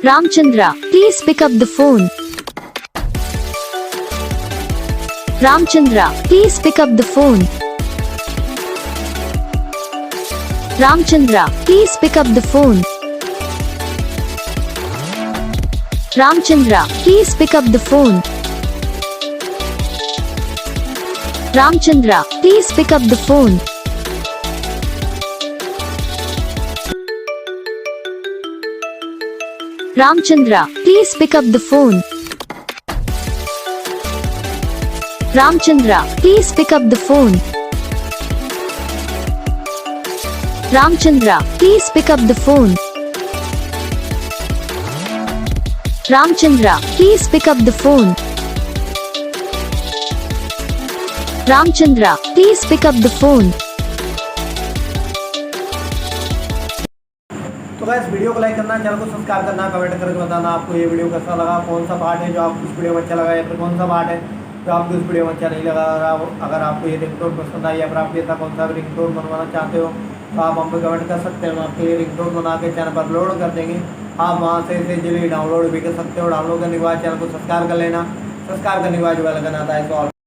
Ramchandra, please pick up the phone. Ramchandra, please pick up the phone. Ramchandra, please pick up the phone. Ramchandra, please pick up the phone. Ramchandra, please pick up the phone. Ramchandra, please pick up the phone. Ramchandra, please pick up the phone. Ramchandra, please pick up the phone. Ramchandra, please pick up the phone. Ramchandra, please pick up the phone. तो guys video को like करना, channel को subscribe करना, comment करके बताना आपको ये video कैसा लगा, कौन सा पार्ट है जो आपको इस वीडियो में अच्छा लगा या फिर कौन सा पार्ट है जो आपको इस वीडियो में अच्छा नहीं लगा। अगर आपको ये रिंगटोन पसंद आई या फिर आप ऐसा कौन सा रिंगटोन बनवाना चाहते हो तो आप हम पे कमेंट कर सकते हैं। हम आपके लिए रिंगटोन बना के चैनल पर अपलोड कर देंगे। आप वहाँ से इसे जल्दी डाउनलोड भी कर सकते हो। डाउनलोड करने के बाद चैनल को सब्सक्राइब कर लेना। सब्सक्राइब करने के बाद जो बेल आइकन आता है तो